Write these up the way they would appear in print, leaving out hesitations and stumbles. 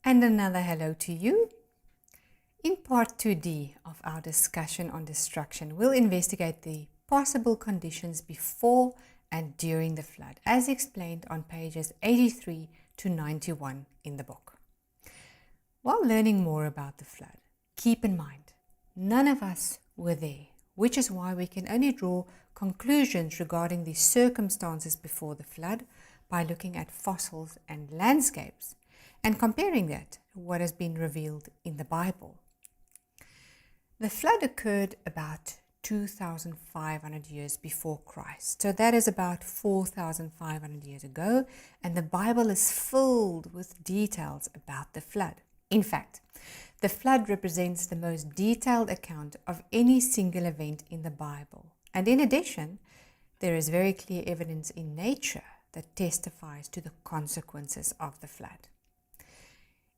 And another hello to you. In part 2D of our discussion on destruction, we'll investigate the possible conditions before and during the flood, as explained on pages 83 to 91 in the book. While learning more about the flood, keep in mind, none of us were there, which is why we can only draw conclusions regarding the circumstances before the flood by looking at fossils and landscapes and comparing that to what has been revealed in the Bible. The flood occurred about 2,500 years before Christ. So that is about 4,500 years ago, and the Bible is filled with details about the flood. In fact, the flood represents the most detailed account of any single event in the Bible. And in addition, there is very clear evidence in nature that testifies to the consequences of the flood.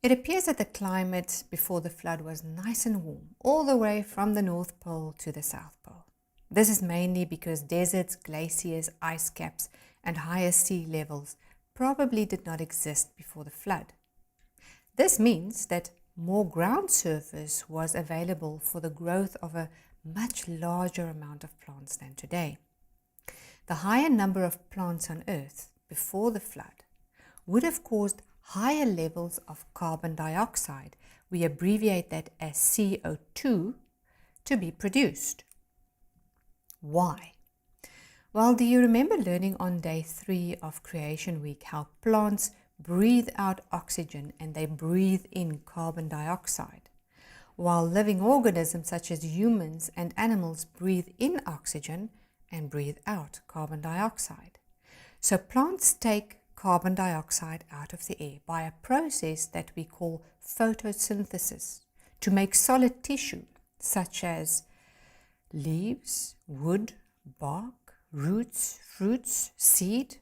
It appears that the climate before the flood was nice and warm, all the way from the North Pole to the South Pole. This is mainly because deserts, glaciers, ice caps, and higher sea levels probably did not exist before the flood. This means that more ground surface was available for the growth of a much larger amount of plants than today. The higher number of plants on Earth before the flood would have caused higher levels of carbon dioxide, we abbreviate that as CO2, to be produced. Why? Well, do you remember learning on day 3 of Creation Week how plants breathe out oxygen and they breathe in carbon dioxide, while living organisms such as humans and animals breathe in oxygen and breathe out carbon dioxide? So plants take carbon dioxide out of the air by a process that we call photosynthesis to make solid tissue such as leaves, wood, bark, roots, fruits, seed.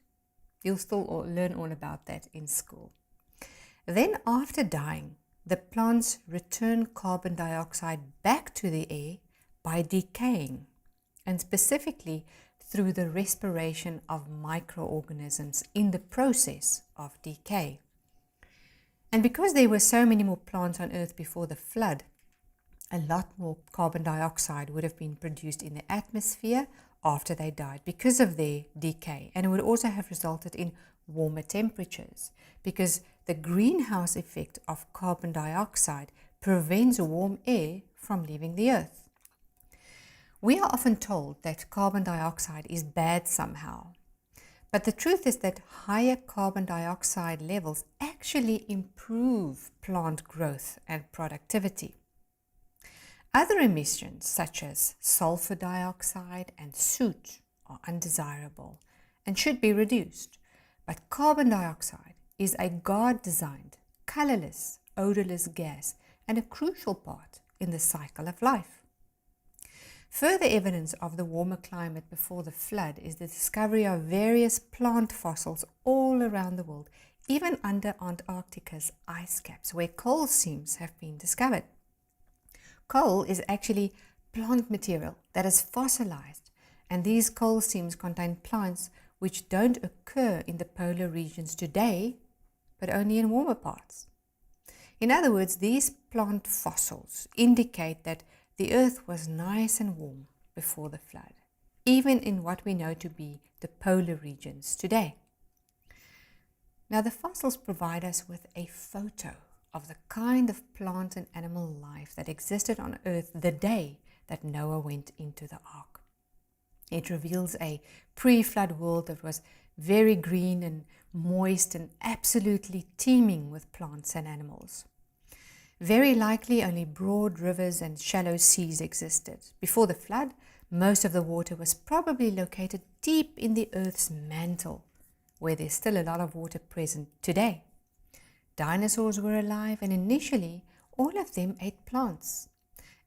You'll still learn all about that in school. Then after dying, the plants return carbon dioxide back to the air by decaying, and specifically through the respiration of microorganisms in the process of decay. And because there were so many more plants on Earth before the flood, a lot more carbon dioxide would have been produced in the atmosphere after they died because of their decay. And it would also have resulted in warmer temperatures because the greenhouse effect of carbon dioxide prevents warm air from leaving the Earth. We are often told that carbon dioxide is bad somehow, but the truth is that higher carbon dioxide levels actually improve plant growth and productivity. Other emissions such as sulfur dioxide and soot are undesirable and should be reduced, but carbon dioxide is a God-designed, colorless, odorless gas and a crucial part in the cycle of life. Further evidence of the warmer climate before the flood is the discovery of various plant fossils all around the world, even under Antarctica's ice caps, where coal seams have been discovered. Coal is actually plant material that is fossilized, and these coal seams contain plants which don't occur in the polar regions today, but only in warmer parts. In other words, these plant fossils indicate that the Earth was nice and warm before the flood, even in what we know to be the polar regions today. Now, the fossils provide us with a photo of the kind of plant and animal life that existed on Earth the day that Noah went into the ark. It reveals a pre-flood world that was very green and moist and absolutely teeming with plants and animals. Very likely only broad rivers and shallow seas existed. Before the flood, most of the water was probably located deep in the Earth's mantle, where there's still a lot of water present today. Dinosaurs were alive, and initially all of them ate plants.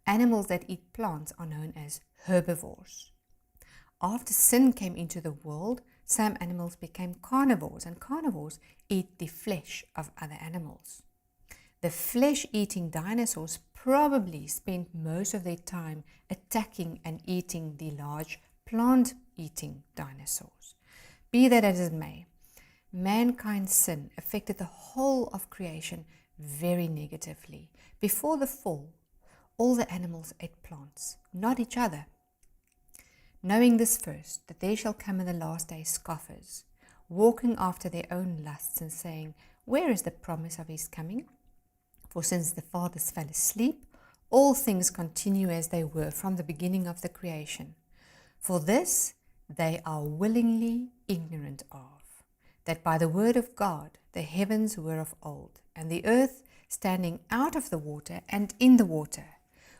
Animals that eat plants are known as herbivores. After sin came into the world, some animals became carnivores, and carnivores eat the flesh of other animals. The flesh-eating dinosaurs probably spent most of their time attacking and eating the large plant-eating dinosaurs. Be that as it may, mankind's sin affected the whole of creation very negatively. Before the fall, all the animals ate plants, not each other. Knowing this first, that there shall come in the last days scoffers, walking after their own lusts and saying, where is the promise of his coming? For since the fathers fell asleep, all things continue as they were from the beginning of the creation. For this they are willingly ignorant of, that by the word of God the heavens were of old, and the earth standing out of the water and in the water,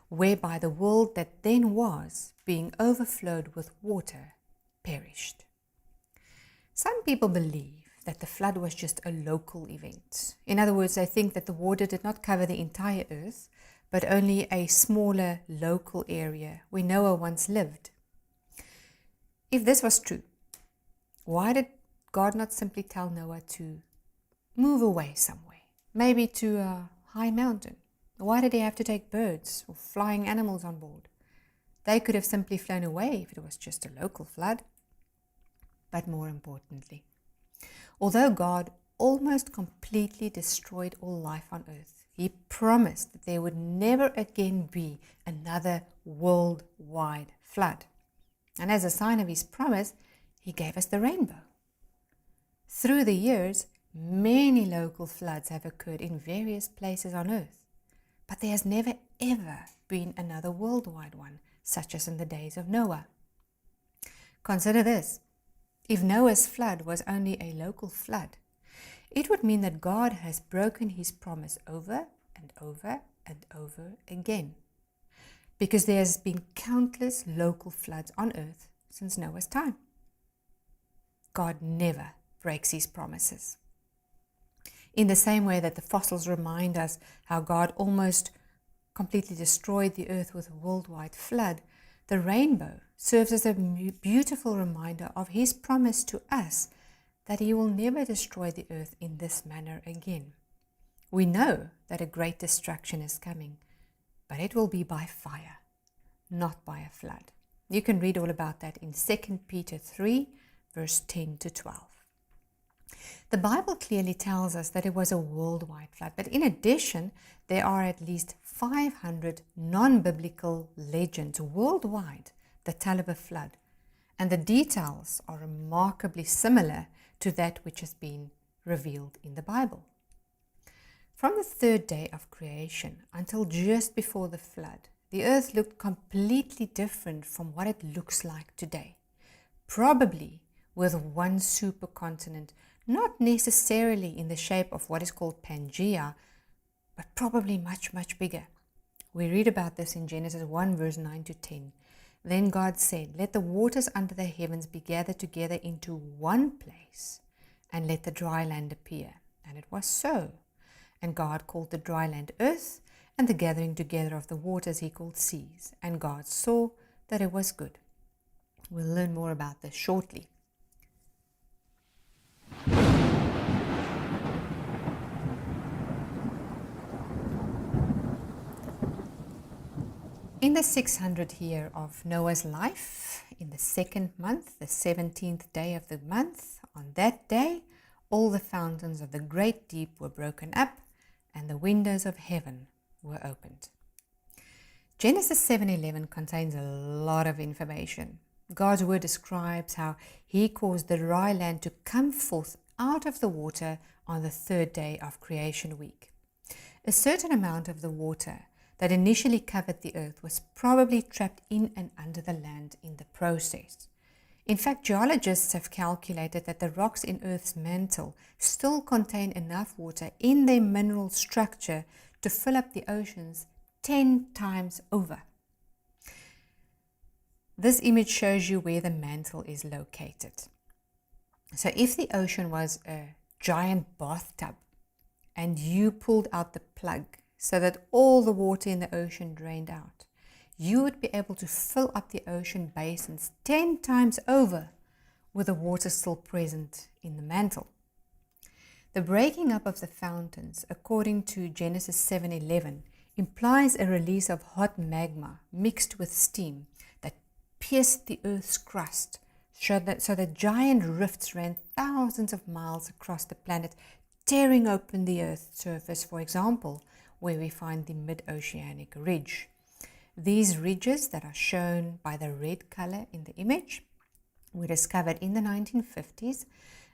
whereby the world that then was, being overflowed with water, perished. Some people believe that the flood was just a local event. In other words, they think that the water did not cover the entire earth, but only a smaller local area where Noah once lived. If this was true, why did God not simply tell Noah to move away somewhere, maybe to a high mountain? Why did he have to take birds or flying animals on board? They could have simply flown away if it was just a local flood. But more importantly, although God almost completely destroyed all life on earth, he promised that there would never again be another worldwide flood. And as a sign of his promise, he gave us the rainbow. Through the years, many local floods have occurred in various places on earth, but there has never ever been another worldwide one, such as in the days of Noah. Consider this. If Noah's flood was only a local flood, it would mean that God has broken his promise over and over and over again, because there has been countless local floods on earth since Noah's time. God never breaks his promises. In the same way that the fossils remind us how God almost completely destroyed the earth with a worldwide flood, the rainbow serves as a beautiful reminder of his promise to us that he will never destroy the earth in this manner again. We know that a great destruction is coming, but it will be by fire, not by a flood. You can read all about that in 2 Peter 3, verse 10 to 12. The Bible clearly tells us that it was a worldwide flood, but in addition, there are at least 500 non-biblical legends worldwide that tell of a flood, and the details are remarkably similar to that which has been revealed in the Bible. From the third day of creation until just before the flood, the earth looked completely different from what it looks like today, probably with one supercontinent, not necessarily in the shape of what is called Pangea, but probably much, much bigger. We read about this in Genesis 1, verse 9 to 10. Then God said, let the waters under the heavens be gathered together into one place, and let the dry land appear. And it was so. And God called the dry land earth, and the gathering together of the waters he called seas. And God saw that it was good. We'll learn more about this shortly. In the 600th year of Noah's life, in the second month, the 17th day of the month, on that day, all the fountains of the great deep were broken up, and the windows of heaven were opened. Genesis 7:11 contains a lot of information. God's word describes how he caused the dry land to come forth out of the water on the third day of creation week. A certain amount of the water that initially covered the earth was probably trapped in and under the land in the process. In fact, geologists have calculated that the rocks in Earth's mantle still contain enough water in their mineral structure to fill up the oceans 10 times over. This image shows you where the mantle is located. So if the ocean was a giant bathtub and you pulled out the plug so that all the water in the ocean drained out, you would be able to fill up the ocean basins 10 times over with the water still present in the mantle. The breaking up of the fountains, according to Genesis 7:11, implies a release of hot magma mixed with steam that pierced the earth's crust, so that giant rifts ran thousands of miles across the planet, tearing open the Earth's surface, for example, where we find the mid-oceanic ridge. These ridges that are shown by the red color in the image were discovered in the 1950s,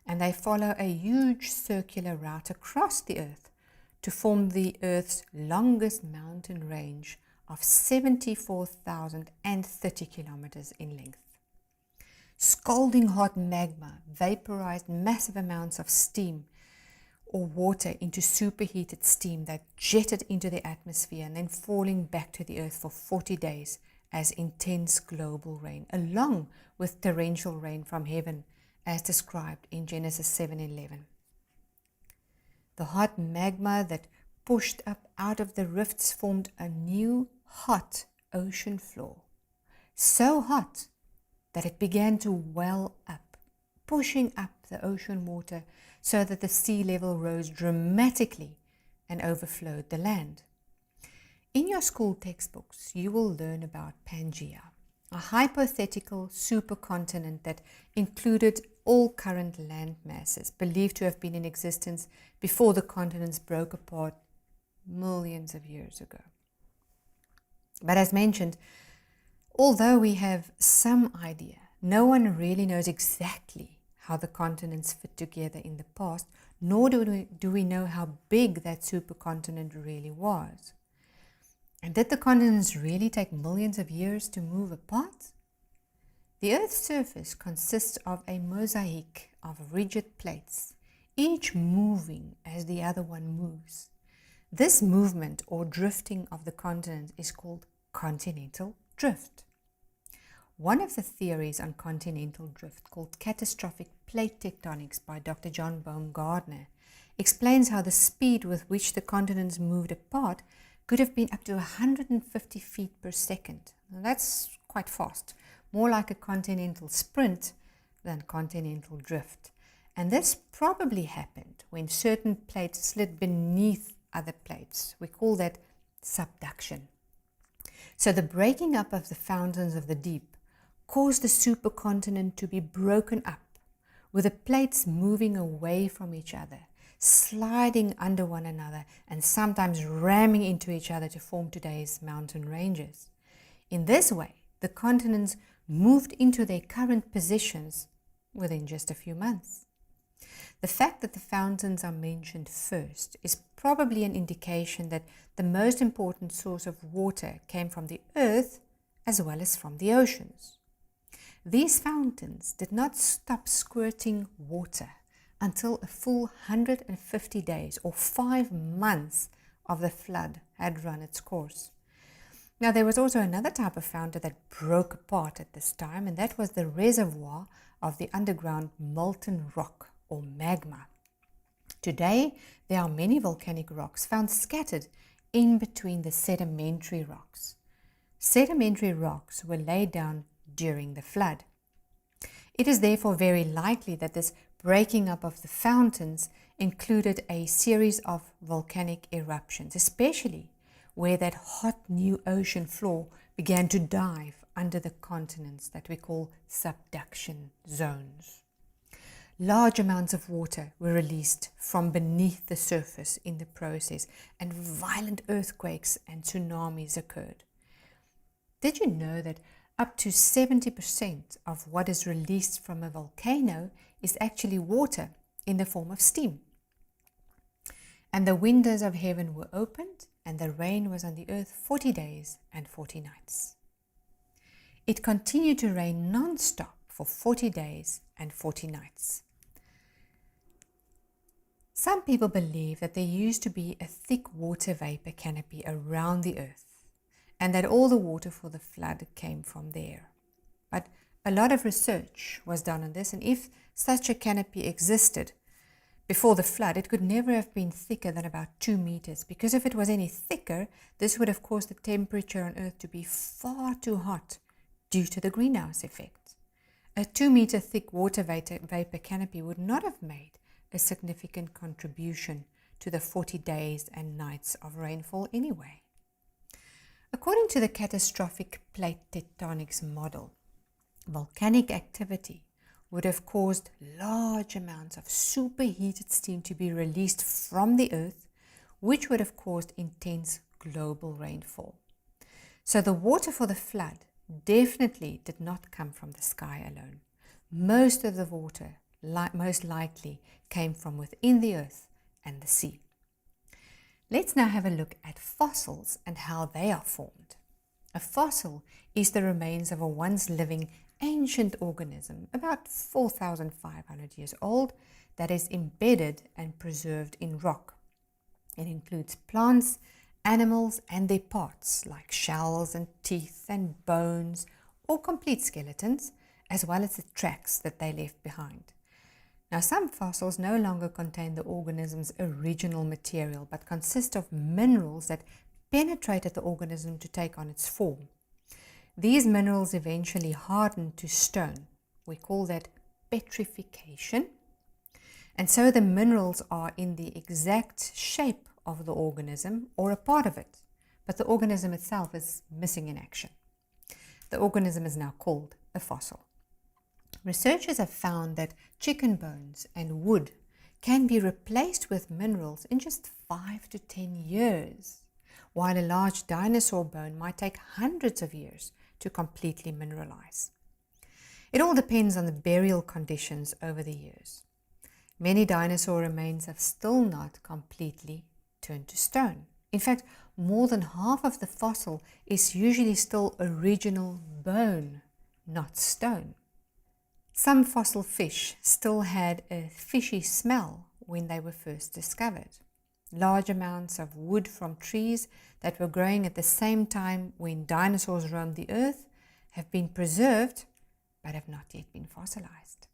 and they follow a huge circular route across the Earth to form the Earth's longest mountain range of 74,030 kilometers in length. Scalding hot magma vaporized massive amounts of steam or water into superheated steam that jetted into the atmosphere and then falling back to the Earth for 40 days as intense global rain, along with torrential rain from heaven, as described in Genesis 7:11. The hot magma that pushed up out of the rifts formed a new hot ocean floor, so hot that it began to well up, pushing up the ocean water so that the sea level rose dramatically and overflowed the land. In your school textbooks, you will learn about Pangaea, a hypothetical supercontinent that included all current land masses believed to have been in existence before the continents broke apart millions of years ago. But as mentioned, although we have some idea, no one really knows exactly how the continents fit together in the past, nor do we know how big that supercontinent really was. And did the continents really take millions of years to move apart? The Earth's surface consists of a mosaic of rigid plates, each moving as the other one moves. This movement or drifting of the continent is called continental drift. One of the theories on continental drift, called catastrophic plate tectonics by Dr. John Baumgartner, explains how the speed with which the continents moved apart could have been up to 150 feet per second. Now, that's quite fast, more like a continental sprint than continental drift. And this probably happened when certain plates slid beneath other plates. We call that subduction. So the breaking up of the fountains of the deep caused the supercontinent to be broken up, with the plates moving away from each other, sliding under one another, and sometimes ramming into each other to form today's mountain ranges. In this way, the continents moved into their current positions within just a few months. The fact that the fountains are mentioned first is probably an indication that the most important source of water came from the earth as well as from the oceans. These fountains did not stop squirting water until a full 150 days or 5 months of the flood had run its course. Now, there was also another type of fountain that broke apart at this time, and that was the reservoir of the underground molten rock or magma. Today, there are many volcanic rocks found scattered in between the sedimentary rocks. Sedimentary rocks were laid down during the flood. It is therefore very likely that this breaking up of the fountains included a series of volcanic eruptions, especially where that hot new ocean floor began to dive under the continents that we call subduction zones. Large amounts of water were released from beneath the surface in the process, and violent earthquakes and tsunamis occurred. Did you know that up to 70% of what is released from a volcano is actually water in the form of steam? And the windows of heaven were opened, and the rain was on the earth 40 days and 40 nights. It continued to rain non-stop for 40 days and 40 nights. Some people believe that there used to be a thick water vapor canopy around the earth, and that all the water for the flood came from there. But a lot of research was done on this, and if such a canopy existed before the flood, it could never have been thicker than about 2 meters, because if it was any thicker, this would have caused the temperature on Earth to be far too hot due to the greenhouse effect. A 2-meter thick water vapor canopy would not have made a significant contribution to the 40 days and nights of rainfall anyway. According to the catastrophic plate tectonics model, volcanic activity would have caused large amounts of superheated steam to be released from the earth, which would have caused intense global rainfall. So the water for the flood definitely did not come from the sky alone. Most of the water most likely came from within the earth and the sea. Let's now have a look at fossils and how they are formed. A fossil is the remains of a once living ancient organism, about 4,500 years old, that is embedded and preserved in rock. It includes plants, animals and their parts like shells and teeth and bones or complete skeletons, as well as the tracks that they left behind. Now, some fossils no longer contain the organism's original material but consist of minerals that penetrated the organism to take on its form. These minerals eventually harden to stone. We call that petrification. And so the minerals are in the exact shape of the organism or a part of it, but the organism itself is missing in action. The organism is now called a fossil. Researchers have found that chicken bones and wood can be replaced with minerals in just 5 to 10 years, while a large dinosaur bone might take hundreds of years to completely mineralize. It all depends on the burial conditions over the years. Many dinosaur remains have still not completely turned to stone. In fact, more than half of the fossil is usually still original bone, not stone. Some fossil fish still had a fishy smell when they were first discovered. Large amounts of wood from trees that were growing at the same time when dinosaurs roamed the earth have been preserved but have not yet been fossilized.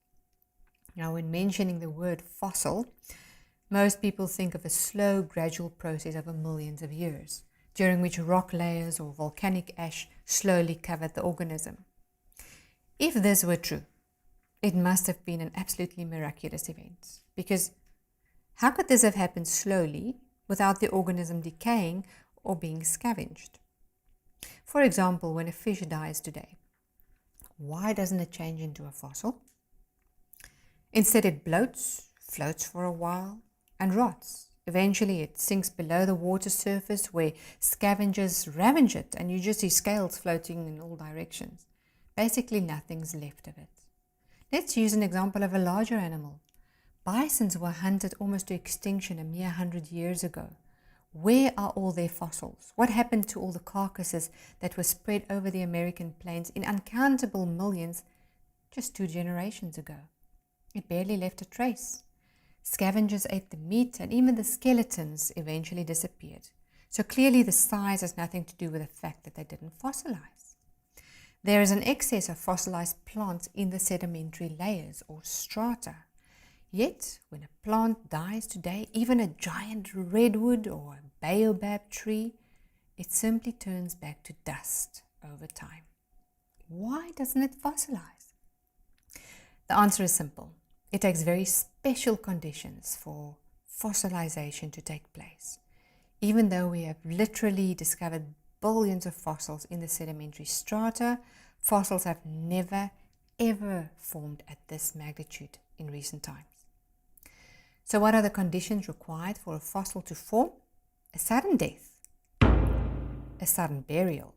Now, when mentioning the word fossil, most people think of a slow, gradual process over millions of years, during which rock layers or volcanic ash slowly covered the organism. If this were true, it must have been an absolutely miraculous event, because how could this have happened slowly without the organism decaying or being scavenged? For example, when a fish dies today, why doesn't it change into a fossil? Instead, it bloats, floats for a while, and rots. Eventually, it sinks below the water surface where scavengers ravage it, and you just see scales floating in all directions. Basically, nothing's left of it. Let's use an example of a larger animal. Bisons were hunted almost to extinction a mere 100 years ago. Where are all their fossils? What happened to all the carcasses that were spread over the American plains in uncountable millions just 2 generations ago? It barely left a trace. Scavengers ate the meat, and even the skeletons eventually disappeared. So clearly the size has nothing to do with the fact that they didn't fossilize. There is an excess of fossilized plants in the sedimentary layers or strata. Yet, when a plant dies today, even a giant redwood or a baobab tree, it simply turns back to dust over time. Why doesn't it fossilize? The answer is simple. It takes very special conditions for fossilization to take place. Even though we have literally discovered billions of fossils in the sedimentary strata, fossils have never, ever formed at this magnitude in recent times. So what are the conditions required for a fossil to form? A sudden death, a sudden burial,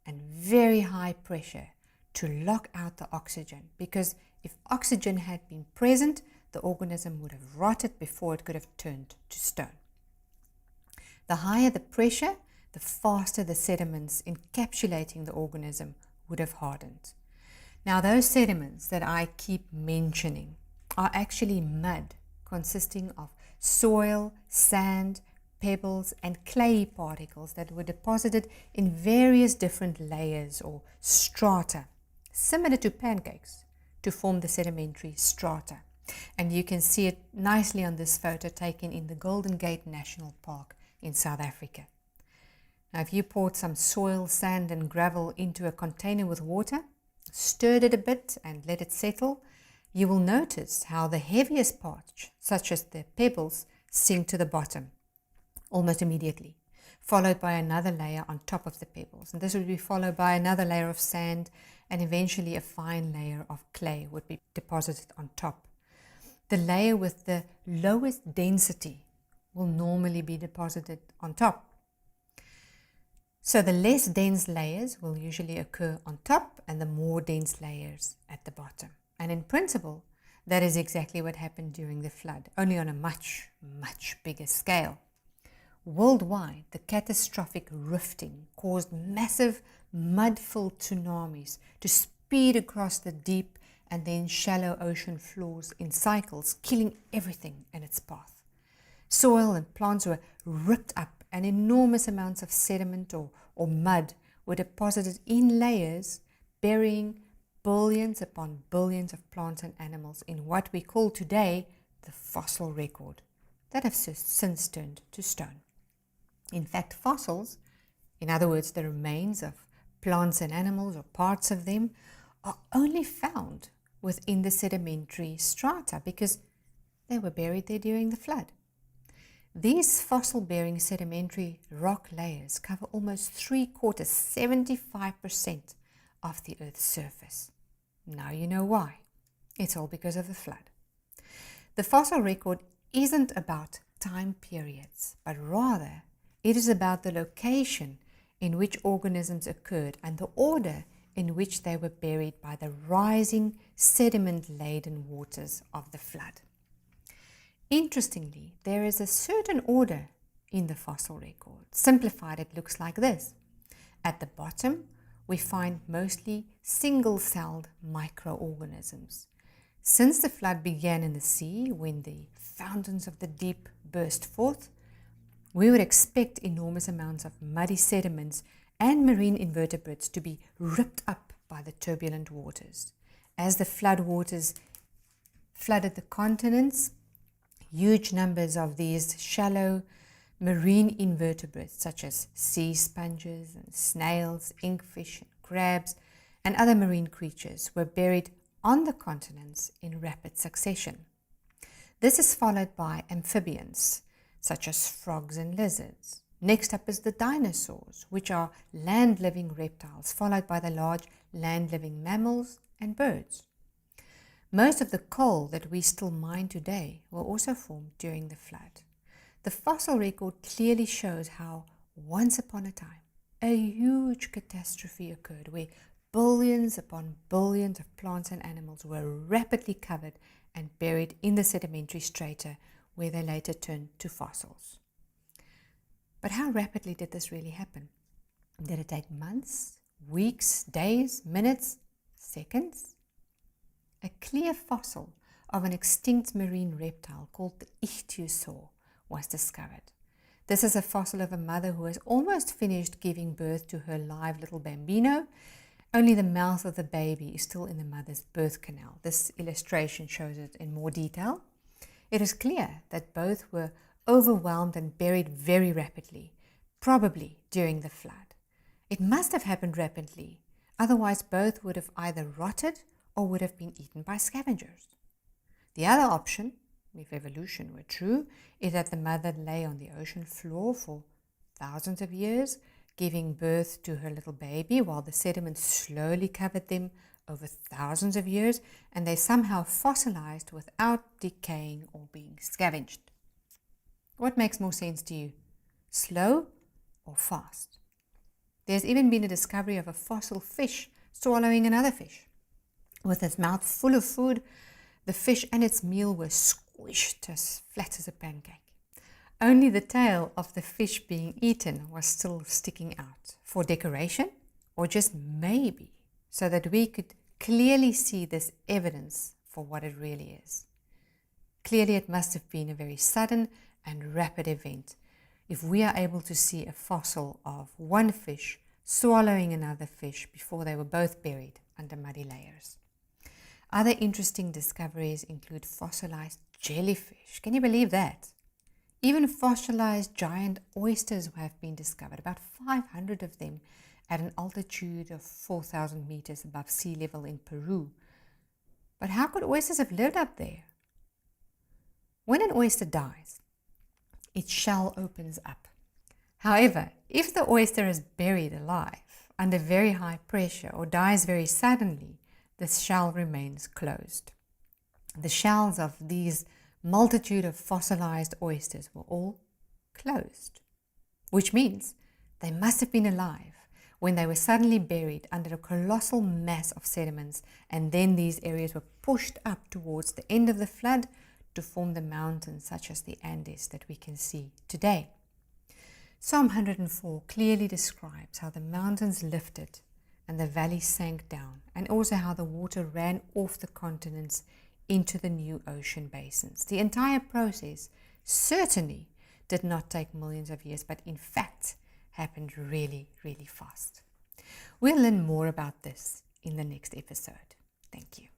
and very high pressure to lock out the oxygen, because if oxygen had been present, the organism would have rotted before it could have turned to stone. The higher the pressure, the faster the sediments encapsulating the organism would have hardened. Now, those sediments that I keep mentioning are actually mud consisting of soil, sand, pebbles, and clay particles that were deposited in various different layers or strata, similar to pancakes, to form the sedimentary strata. And you can see it nicely on this photo taken in the Golden Gate National Park in South Africa. Now, if you poured some soil, sand, and gravel into a container with water, stirred it a bit, and let it settle, you will notice how the heaviest parts, such as the pebbles, sink to the bottom almost immediately, followed by another layer on top of the pebbles. And this will be followed by another layer of sand and eventually a fine layer of clay would be deposited on top. The layer with the lowest density will normally be deposited on top. So the less dense layers will usually occur on top and the more dense layers at the bottom. And in principle, that is exactly what happened during the flood, only on a much, much bigger scale. Worldwide, the catastrophic rifting caused massive mud-filled tsunamis to speed across the deep and then shallow ocean floors in cycles, killing everything in its path. Soil and plants were ripped up and enormous amounts of sediment or mud were deposited in layers, burying billions upon billions of plants and animals in what we call today the fossil record that have since turned to stone. In fact, fossils, in other words, the remains of plants and animals or parts of them, are only found within the sedimentary strata because they were buried there during the flood. These fossil-bearing sedimentary rock layers cover almost 3/4, 75% of the Earth's surface. Now you know why. It's all because of the flood. The fossil record isn't about time periods, but rather it is about the location in which organisms occurred and the order in which they were buried by the rising sediment-laden waters of the flood. Interestingly, there is a certain order in the fossil record. Simplified, it looks like this. At the bottom, we find mostly single-celled microorganisms. Since the flood began in the sea, when the fountains of the deep burst forth, we would expect enormous amounts of muddy sediments and marine invertebrates to be ripped up by the turbulent waters. As the flood waters flooded the continents, huge numbers of these shallow marine invertebrates such as sea sponges and snails, inkfish and crabs and other marine creatures were buried on the continents in rapid succession. This is followed by amphibians such as frogs and lizards. Next up is the dinosaurs, which are land-living reptiles, followed by the large land-living mammals and birds. Most of the coal that we still mine today were also formed during the flood. The fossil record clearly shows how, once upon a time, a huge catastrophe occurred where billions upon billions of plants and animals were rapidly covered and buried in the sedimentary strata where they later turned to fossils. But how rapidly did this really happen? Did it take months, weeks, days, minutes, seconds? A clear fossil of an extinct marine reptile called the ichthyosaur was discovered. This is a fossil of a mother who has almost finished giving birth to her live little bambino. Only the mouth of the baby is still in the mother's birth canal. This illustration shows it in more detail. It is clear that both were overwhelmed and buried very rapidly, probably during the flood. It must have happened rapidly, otherwise both would have either rotted or would have been eaten by scavengers. The other option, if evolution were true, is that the mother lay on the ocean floor for thousands of years, giving birth to her little baby while the sediment slowly covered them over thousands of years, and they somehow fossilized without decaying or being scavenged. What makes more sense to you? Slow or fast? There's even been a discovery of a fossil fish swallowing another fish. With its mouth full of food, the fish and its meal were squished as flat as a pancake. Only the tail of the fish being eaten was still sticking out, for decoration or just maybe so that we could clearly see this evidence for what it really is. Clearly it must have been a very sudden and rapid event if we are able to see a fossil of one fish swallowing another fish before they were both buried under muddy layers. Other interesting discoveries include fossilized jellyfish. Can you believe that? Even fossilized giant oysters have been discovered, about 500 of them at an altitude of 4,000 meters above sea level in Peru. But how could oysters have lived up there? When an oyster dies, its shell opens up. However, if the oyster is buried alive under very high pressure or dies very suddenly, the shell remains closed. The shells of these multitude of fossilized oysters were all closed, which means they must have been alive when they were suddenly buried under a colossal mass of sediments, and then these areas were pushed up towards the end of the flood to form the mountains such as the Andes that we can see today. Psalm 104 clearly describes how the mountains lifted and the valleys sank down, and also how the water ran off the continents into the new ocean basins. The entire process certainly did not take millions of years, but in fact happened really, really fast. We'll learn more about this in the next episode. Thank you.